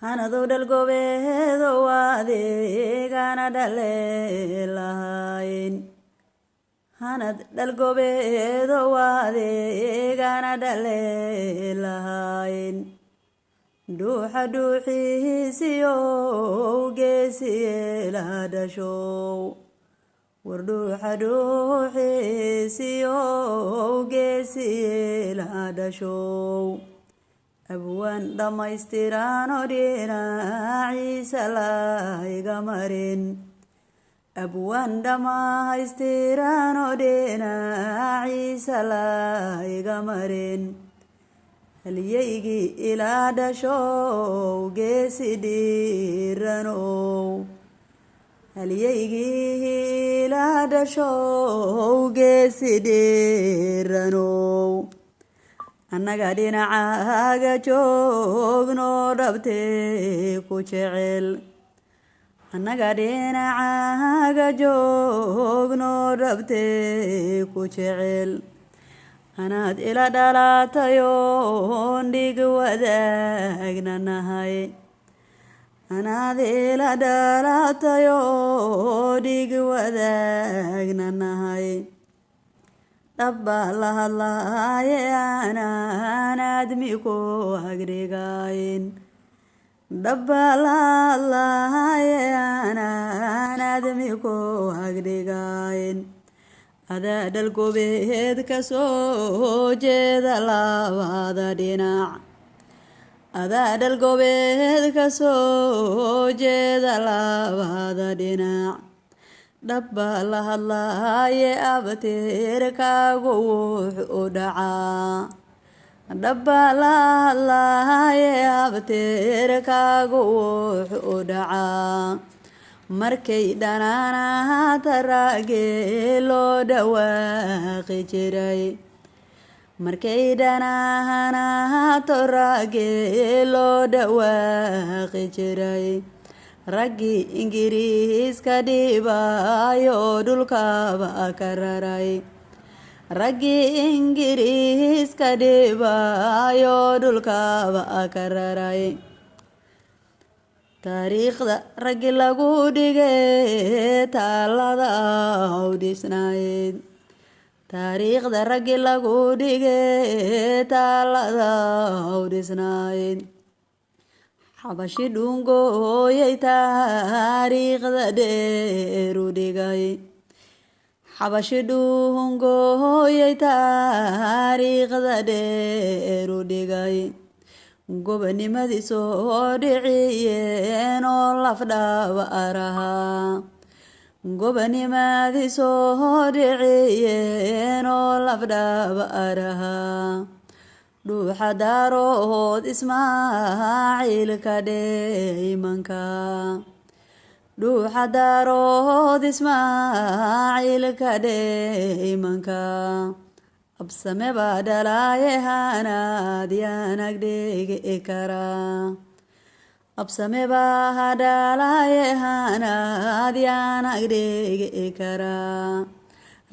hanadu dhalgobeedo adeegana dhaleelahayn hanad dhalgobeedo adeegana dhaleelahayn dhuuxa dhuuxiisiyow geesiyeela dhashow war dhuuxa dhuuxiisiyow geesiyeela dhashow abwaan dhammaystiranoo dhinaciisa layga marin abwaan dhammaystiranoo dhinaciisa layga marin halyaygii ilaa dhashow geesi dhiiranow halyaygii ilaa dhashow geesi dhiiranow annaga dhinacaaga joogno dhabtee ku jecel annaga dhinacaaga joogno dhabtee ku jecel anaad ila dhalatayoon dhig wadaagna nahay anaad ila dhalatayoo dhig wadaagna nahay dhabbaa la hadlaaye anaan aadmi ku agdhigayn dhabbaa la hadlaaye anaan aadmi ku agdhigayn adaa dhalgobeed ka soo jeeda labada dhinac adaa dhalgobeed ka soo jeeda labada dhinac dhabbaa la hadlaaye abteerkaagu wuxuu dhacaa dhabbaa la hadlaaye abteerkaagu wuxuu dhacaa markay dhanaanaata raagee loo dhawaaqi jiray markay dhanaanaata raagee loo dhawaaqi jiray raggii ingiriiska dhibayo dhulkaba ka raray raggii ingiriiska dhibayo dhulkaba ka raray taariikhda raggi lagu dhigay taalada awdhisnayd taariikhda raggi lagu dhigay taalada awdhisnayd xabashi dhungooyay taariikhda dheeru dhigay xabashi dhungooyay taariikhda dheeru dhigay gobanimadii soo dhiciyeen oo lafdhabar ahaa gobanimadii soo dhiciyeen oo lafdhabar ahaa dhuuxa daarood ismaaciilka dheymanka dhuuxa daarood ismaaciilka dheymanka absame baa dhalaaye hanaad yaanag dhigi karaa absame baa dhalaaye hanaad yaanag dhigi karaa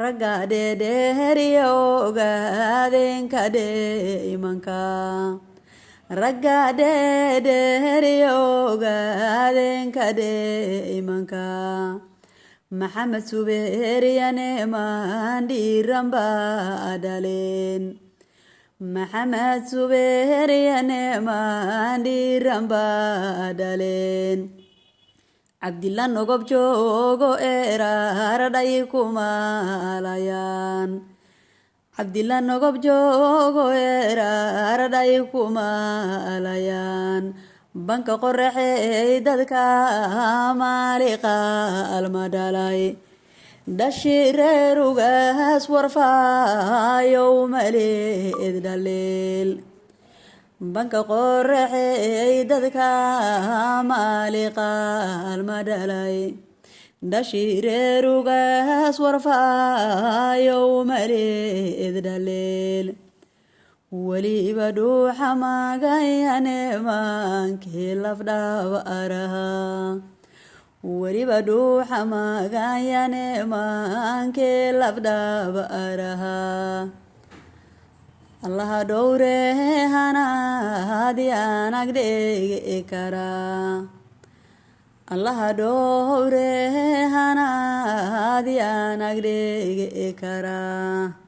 ragga dheedheeriya ogaadeenka dheymanka ragga dheedheeriya ogaadeenka dheymanka maxamed subeeriyane maandhiiran baa dhaleen maxamed subeeriyane maandhiiran baa dhaleen cabdilla nogob joogo eraardhay kumaalayaan cabdilla nogob joogo eraardhay kumaalayaan banka qoraxey dadka maaliqaalma dhalay dhashi reerugaas warfaayow maleed dhaleel banka qoraxey dadka maaliqaalma dhalay dhashi reerugaas warfaayow maleed dhaleel weliba dhuuxa magayane maankii lafdhabar ahaa weliba dhuuxa magayane maankii lafdhabar ahaa الله دوره هنا هادي أنا قدي كرا الله دوره هنا هادي أنا قدي كرا